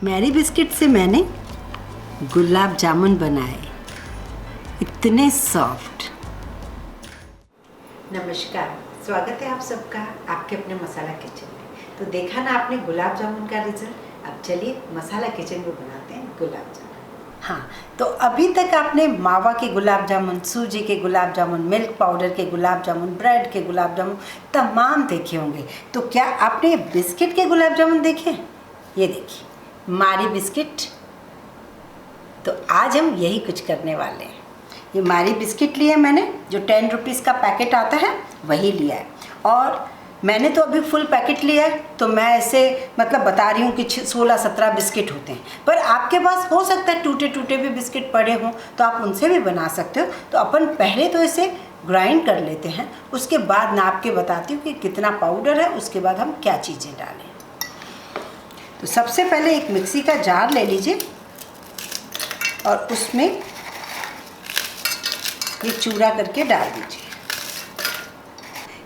Mary biscuit से मैंने गुलाब जामुन बनाए, इतने सॉफ्ट। नमस्कार, स्वागत है आप सबका आपके अपने मसाला किचन में। तो देखा ना आपने गुलाब जामुन का रिजल्ट। अब चलिए मसाला किचन में बनाते हैं गुलाब जामुन। हाँ, तो अभी तक आपने मावा के गुलाब जामुन, सूजी के गुलाब जामुन, मिल्क पाउडर के गुलाब जामुन, ब्रेड के गुलाब जामुन तमाम देखे होंगे। तो क्या आपने बिस्किट के गुलाब जामुन देखे? ये देखिए मारी बिस्किट। तो आज हम यही कुछ करने वाले हैं। ये मारी बिस्किट लिए मैंने, जो 10 रुपीज़ का पैकेट आता है वही लिया है। और मैंने तो अभी फुल पैकेट लिया है, तो मैं ऐसे मतलब बता रही हूँ कि 16-17 बिस्किट होते हैं। पर आपके पास हो सकता है टूटे टूटे भी बिस्किट पड़े हों, तो आप उनसे भी बना सकते हो। तो अपन पहले तो इसे ग्राइंड कर लेते हैं, उसके बाद नाप के बताती हूँ कि कितना पाउडर है, उसके बाद हम क्या चीज़ें डालें। तो सबसे पहले एक मिक्सी का जार ले लीजिए और उसमें ये चूरा करके डाल दीजिए।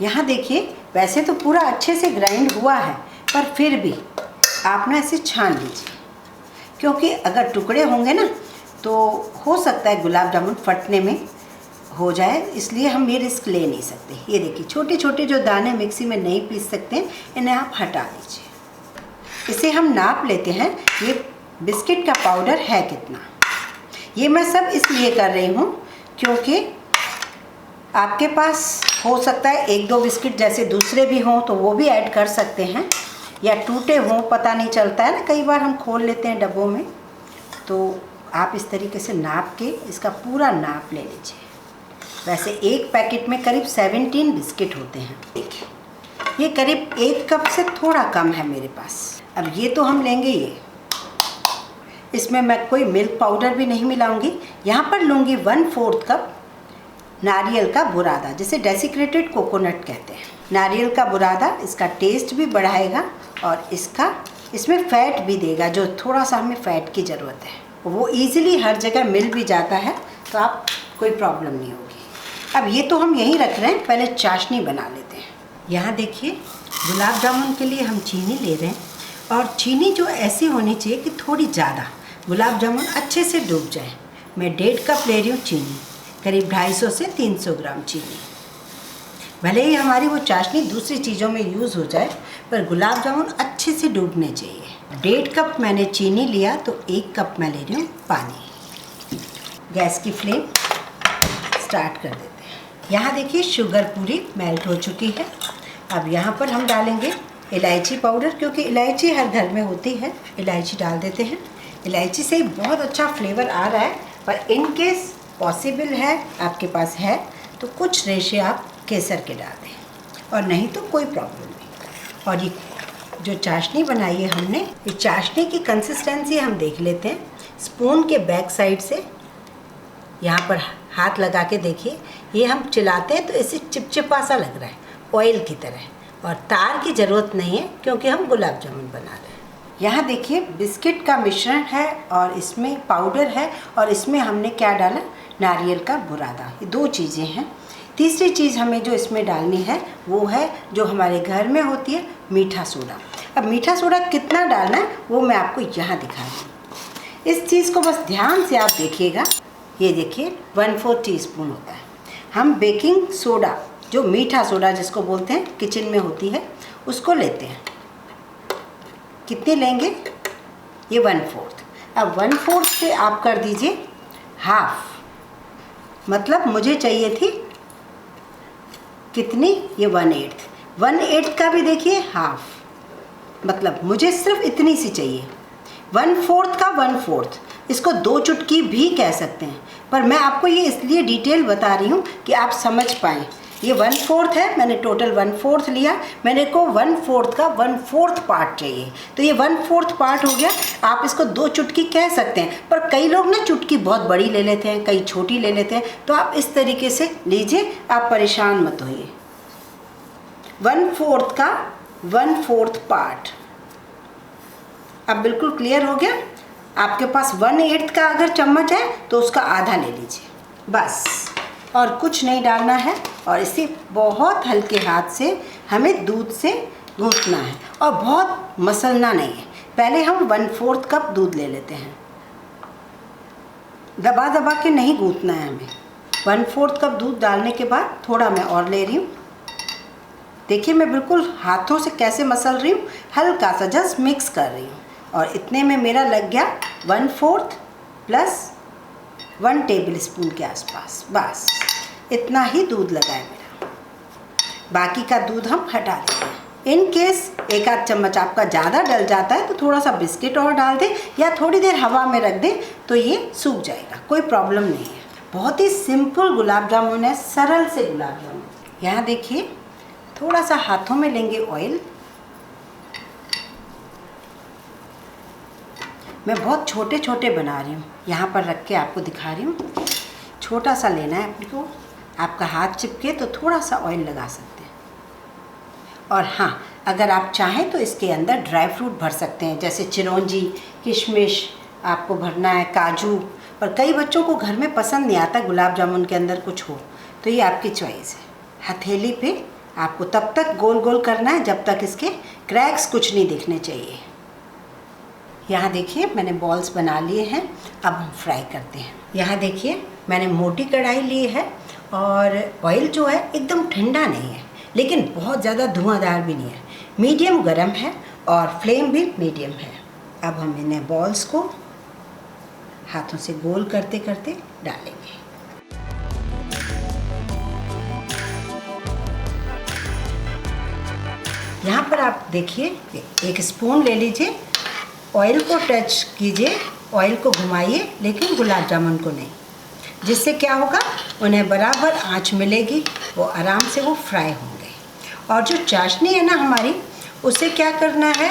यहाँ देखिए, वैसे तो पूरा अच्छे से ग्राइंड हुआ है, पर फिर भी आप ना इसे छान लीजिए, क्योंकि अगर टुकड़े होंगे ना तो हो सकता है गुलाब जामुन फटने में हो जाए, इसलिए हम ये रिस्क ले नहीं सकते। ये देखिए छोटे छोटे जो दाने मिक्सी में नहीं पीस सकते, इन्हें आप हटा दीजिए। इसे हम नाप लेते हैं ये बिस्किट का पाउडर है कितना। ये मैं सब इसलिए कर रही हूँ क्योंकि आपके पास हो सकता है 1-2 बिस्किट जैसे दूसरे भी हों तो वो भी ऐड कर सकते हैं, या टूटे हों, पता नहीं चलता है ना, कई बार हम खोल लेते हैं डब्बों में। तो आप इस तरीके से नाप के इसका पूरा नाप ले लीजिए। वैसे एक पैकेट में करीब 17 बिस्किट होते हैं। देखिए ये करीब 1 कप से थोड़ा कम है मेरे पास। अब ये तो हम लेंगे ये, इसमें मैं कोई मिल्क पाउडर भी नहीं मिलाऊंगी। यहाँ पर लूँगी 1/4 कप नारियल का बुरादा, जिसे डेसिक्रेटेड कोकोनट कहते हैं। नारियल का बुरादा इसका टेस्ट भी बढ़ाएगा और इसमें फ़ैट भी देगा, जो थोड़ा सा हमें फ़ैट की ज़रूरत है। वो ईज़िली हर जगह मिल भी जाता है, तो आप कोई प्रॉब्लम नहीं होगी। अब ये तो हम यहीं रख रहे हैं, पहले चाशनी बना लेते हैं। यहाँ देखिए गुलाब जामुन के लिए हम चीनी ले रहे हैं, और चीनी जो ऐसी होनी चाहिए कि थोड़ी ज़्यादा गुलाब जामुन अच्छे से डूब जाए। मैं 1.5 कप ले रही हूँ चीनी, करीब 250 से 300 ग्राम चीनी। भले ही हमारी वो चाशनी दूसरी चीज़ों में यूज़ हो जाए, पर गुलाब जामुन अच्छे से डूबने चाहिए। 1.5 कप मैंने चीनी लिया, तो 1 कप मैं ले रही हूँ पानी। गैस की फ्लेम स्टार्ट कर देते हैं। यहाँ देखिए शुगर पूरी मेल्ट हो चुकी है। अब यहाँ पर हम डालेंगे इलायची पाउडर, क्योंकि इलायची हर घर में होती है, इलायची डाल देते हैं। इलायची से बहुत अच्छा फ्लेवर आ रहा है, पर इन केस पॉसिबल है, आपके पास है, तो कुछ रेशे आप केसर के डाल दें, और नहीं तो कोई प्रॉब्लम नहीं। और ये जो चाशनी बनाई है हमने, ये चाशनी की कंसिस्टेंसी हम देख लेते हैं। स्पून के बैक साइड से यहाँ पर हाथ लगा के देखिए, ये हम चलाते हैं तो इसे चिपचिपा सा लग रहा है, ऑयल की तरह, और तार की ज़रूरत नहीं है क्योंकि हम गुलाब जामुन बना रहे हैं। यहाँ देखिए बिस्किट का मिश्रण है और इसमें पाउडर है, और इसमें हमने क्या डाला, नारियल का बुरादा। ये 2 चीज़ें हैं। तीसरी चीज़ हमें जो इसमें डालनी है वो है जो हमारे घर में होती है, मीठा सोडा। अब मीठा सोडा कितना डालना है वो मैं आपको यहाँ दिखा रही हूँ। इस चीज़ को बस ध्यान से आप देखिएगा। ये देखिए 1/4 टीस्पून होता है। हम बेकिंग सोडा, जो मीठा सोडा जिसको बोलते हैं, किचन में होती है, उसको लेते हैं। कितने लेंगे? ये 1/4। अब 1/4 से आप कर दीजिए हाफ, मतलब मुझे चाहिए थी कितनी, ये 1/8 का भी देखिए हाफ, मतलब मुझे सिर्फ इतनी सी चाहिए। 1/4 का 1/4, इसको 2 चुटकी भी कह सकते हैं, पर मैं आपको ये इसलिए डिटेल बता रही हूँ कि आप समझ पाएँ। ये 1/4 है, मैंने टोटल 1/4 लिया, मैंने को 1/4 का 1/4 पार्ट चाहिए, तो ये 1/4 पार्ट हो गया। आप इसको 2 चुटकी कह सकते हैं, पर कई लोग ना चुटकी बहुत बड़ी ले लेते हैं, कई छोटी ले लेते हैं, तो आप इस तरीके से लीजिए, आप परेशान मत होइए। 1/4 का 1/4 पार्ट। अब बिल्कुल क्लियर हो गया। आपके पास 1/8 का अगर चम्मच है तो उसका आधा ले लीजिए, बस, और कुछ नहीं डालना है। और इसे बहुत हल्के हाथ से हमें दूध से गूंथना है, और बहुत मसलना नहीं है। पहले हम 1/4 कप दूध ले लेते हैं। दबा दबा के नहीं गूंथना है हमें। 1/4 कप दूध डालने के बाद थोड़ा मैं और ले रही हूँ। देखिए मैं बिल्कुल हाथों से कैसे मसल रही हूँ, हल्का सा जस्ट मिक्स कर रही हूँ। और इतने में मेरा लग गया 1/4 प्लस 1 टेबल स्पून के आसपास। बस इतना ही दूध लगा है मेरा। बाकी का दूध हम हटा देंगे। इन केस एक आध चम्मच आपका ज़्यादा डल जाता है तो थोड़ा सा बिस्किट और डाल दें या थोड़ी देर हवा में रख दें तो ये सूख जाएगा, कोई प्रॉब्लम नहीं है। बहुत ही सिंपल गुलाब जामुन है, सरल से गुलाब जामुन। यहाँ देखिए थोड़ा सा हाथों में लेंगे ऑयल। मैं बहुत छोटे छोटे बना रही हूँ, यहाँ पर रख के आपको दिखा रही हूँ। छोटा सा लेना है अपने को, आपका हाथ चिपके तो थोड़ा सा ऑयल लगा सकते हैं। और हाँ, अगर आप चाहें तो इसके अंदर ड्राई फ्रूट भर सकते हैं, जैसे चिरौंजी, किशमिश आपको भरना है, काजू। पर कई बच्चों को घर में पसंद नहीं आता गुलाब जामुन के अंदर कुछ हो, तो ये आपकी चॉइस है। हथेली पे आपको तब तक गोल गोल करना है जब तक इसके क्रैक्स कुछ नहीं दिखने चाहिए। यहाँ देखिए मैंने बॉल्स बना लिए हैं, अब हम फ्राई करते हैं। यहाँ देखिए मैंने मोटी कढ़ाई ली है और ऑयल जो है एकदम ठंडा नहीं है, लेकिन बहुत ज़्यादा धुआंधार भी नहीं है, मीडियम गरम है और फ्लेम भी मीडियम है। अब हम इन्हें बॉल्स को हाथों से गोल करते करते डालेंगे। यहाँ पर आप देखिए एक स्पून ले लीजिए, ऑयल को टच कीजिए, ऑयल को घुमाइए, लेकिन गुलाब जामुन को नहीं। जिससे क्या होगा, उन्हें बराबर आंच मिलेगी, वो आराम से वो फ्राई होंगे। और जो चाशनी है ना हमारी, उसे क्या करना है,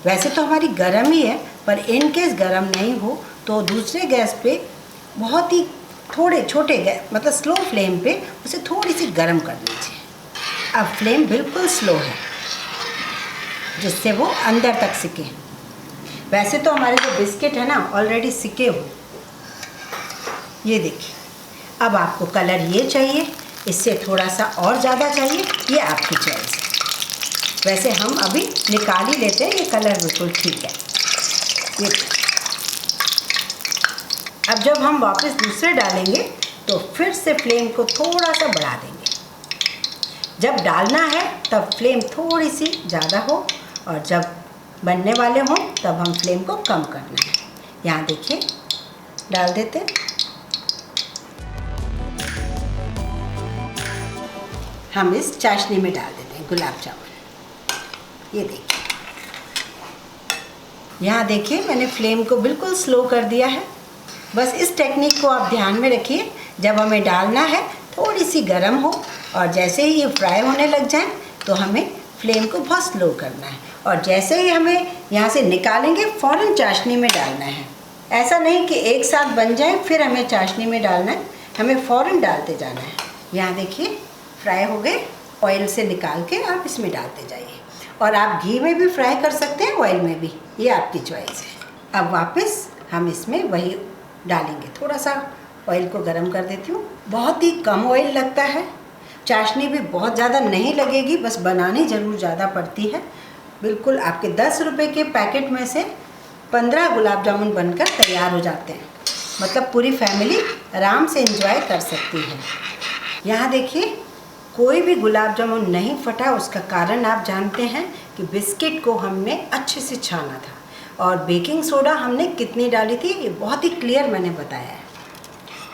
वैसे तो हमारी गरम ही है, पर इन केस गरम नहीं हो तो दूसरे गैस पे बहुत ही थोड़े छोटे गैस मतलब स्लो फ्लेम पे उसे थोड़ी सी गरम कर लीजिए। अब फ्लेम बिल्कुल स्लो है, जिससे वो अंदर तक सिके। वैसे तो हमारे जो बिस्किट है ना ऑलरेडी सिके हो। ये देखिए, अब आपको कलर ये चाहिए, इससे थोड़ा सा और ज़्यादा चाहिए, ये आपकी चॉइस है। वैसे हम अभी निकाल ही लेते हैं, ये कलर बिल्कुल ठीक है। ये अब जब हम वापस दूसरे डालेंगे तो फिर से फ्लेम को थोड़ा सा बढ़ा देंगे। जब डालना है तब फ्लेम थोड़ी सी ज़्यादा हो, और जब बनने वाले हों तब हम फ्लेम को कम करना है। यहाँ देखिए डाल देते हैं। हम इस चाशनी में डाल देते हैं गुलाब जामुन। ये देखिए, यहाँ देखिए मैंने फ्लेम को बिल्कुल स्लो कर दिया है। बस इस टेक्निक को आप ध्यान में रखिए, जब हमें डालना है थोड़ी सी गर्म हो, और जैसे ही ये फ्राई होने लग जाए तो हमें फ्लेम को बहुत स्लो करना है, और जैसे ही हमें यहाँ से निकालेंगे फ़ौरन चाशनी में डालना है। ऐसा नहीं कि एक साथ बन जाए फिर हमें चाशनी में डालना है, हमें फ़ौरन डालते जाना है। यहाँ देखिए फ्राई हो गए, ऑयल से निकाल के आप इसमें डालते जाइए, और आप घी में भी फ्राई कर सकते हैं, ऑयल में भी, ये आपकी चॉइस है। अब वापस हम इसमें वही डालेंगे। थोड़ा सा ऑयल को गर्म कर देती हूँ, बहुत ही कम ऑयल लगता है, चाशनी भी बहुत ज़्यादा नहीं लगेगी, बस बनानी ज़रूर ज़्यादा पड़ती है। बिल्कुल आपके 10 रुपये के पैकेट में से 15 गुलाब जामुन बनकर तैयार हो जाते हैं, मतलब पूरी फैमिली आराम से एंजॉय कर सकती है। यहाँ देखिए कोई भी गुलाब जामुन नहीं फटा, उसका कारण आप जानते हैं कि बिस्किट को हमने अच्छे से छाना था, और बेकिंग सोडा हमने कितनी डाली थी ये बहुत ही क्लियर मैंने बताया है।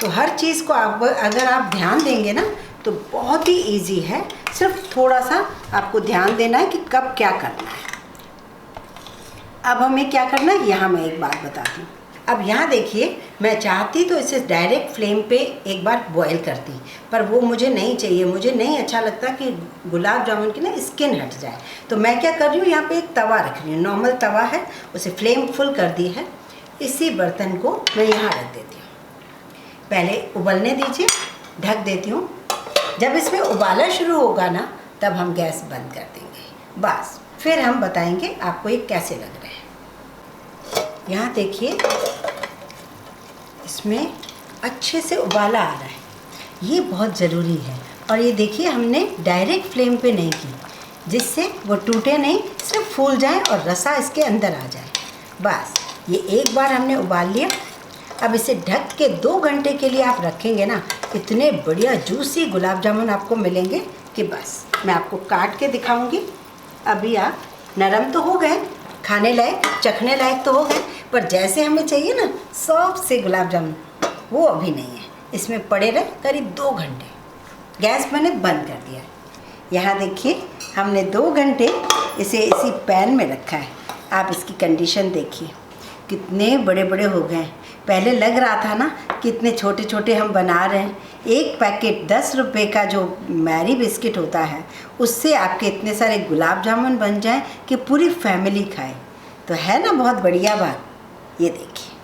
तो हर चीज़ को आप अगर आप ध्यान देंगे ना तो बहुत ही इजी है, सिर्फ थोड़ा सा आपको ध्यान देना है कि कब क्या करना है। अब हमें क्या करना है, यहाँ मैं एक बात बताती हूँ। अब यहाँ देखिए, मैं चाहती तो इसे डायरेक्ट फ्लेम पे एक बार बॉईल करती, पर वो मुझे नहीं चाहिए, मुझे नहीं अच्छा लगता कि गुलाब जामुन की ना स्किन हट जाए। तो मैं क्या कर रही हूँ, यहाँ पे एक तवा रख रही हूँ, नॉर्मल तवा है, उसे फ्लेम फुल कर दी है। इसी बर्तन को मैं यहाँ रख देती हूँ, पहले उबलने दीजिए, ढक देती हूँ। जब इसमें उबाला शुरू होगा ना तब हम गैस बंद कर देंगे, बस फिर हम बताएंगे आपको ये कैसे लग रहे हैं। यहाँ देखिए इसमें अच्छे से उबाला आ रहा है, ये बहुत ज़रूरी है। और ये देखिए हमने डायरेक्ट फ्लेम पे नहीं की, जिससे वो टूटे नहीं, सिर्फ फूल जाए और रसा इसके अंदर आ जाए। बस ये एक बार हमने उबाल लिया। अब इसे ढक के 2 घंटे के लिए आप रखेंगे ना, इतने बढ़िया जूसी गुलाब जामुन आपको मिलेंगे कि बस। मैं आपको काट के दिखाऊंगी। अभी आप नरम तो हो गए, खाने लायक, चखने लायक तो हो गए, पर जैसे हमें चाहिए ना सॉफ्ट से गुलाब जामुन, वो अभी नहीं है। इसमें पड़े रहे करीब 2 घंटे। गैस मैंने बंद कर दिया। यहाँ देखिए हमने 2 घंटे इसे इसी पैन में रखा है। आप इसकी कंडीशन देखिए, कितने बड़े बड़े हो गए। पहले लग रहा था ना कि इतने छोटे छोटे हम बना रहे हैं। एक पैकेट 10 रुपये का जो मैरी बिस्किट होता है, उससे आपके इतने सारे गुलाब जामुन बन जाएं कि पूरी फैमिली खाए। तो है ना बहुत बढ़िया बात। ये देखिए,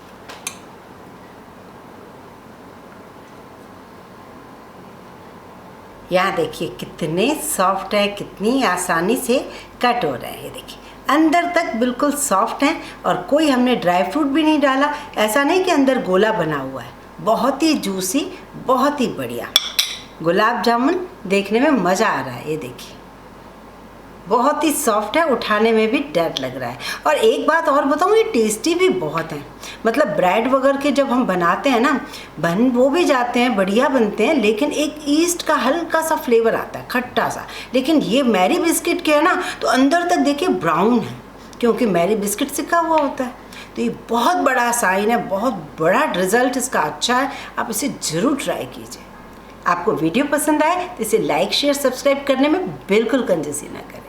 यहाँ देखिए कितने सॉफ्ट है, कितनी आसानी से कट हो रहे हैं। ये देखिए अंदर तक बिल्कुल सॉफ्ट हैं और कोई हमने ड्राई फ्रूट भी नहीं डाला। ऐसा नहीं कि अंदर गोला बना हुआ है। बहुत ही जूसी, बहुत ही बढ़िया गुलाब जामुन। देखने में मज़ा आ रहा है। ये देखिए बहुत ही सॉफ्ट है, उठाने में भी डर लग रहा है। और एक बात और बताऊँ, ये टेस्टी भी बहुत है। मतलब ब्रेड वगैरह के जब हम बनाते हैं ना, बन वो भी जाते हैं, बढ़िया बनते हैं, लेकिन एक ईस्ट का हल्का सा फ्लेवर आता है, खट्टा सा। लेकिन ये मैरी बिस्किट के है ना, तो अंदर तक देखिए ब्राउन है, क्योंकि मैरी बिस्किट सिका हुआ होता है। तो ये बहुत बड़ा साइन है, बहुत बड़ा रिजल्ट इसका अच्छा है। आप इसे ज़रूर ट्राई कीजिए। आपको वीडियो पसंद आए तो इसे लाइक, शेयर, सब्सक्राइब करने में बिल्कुल कंजूसी ना करें।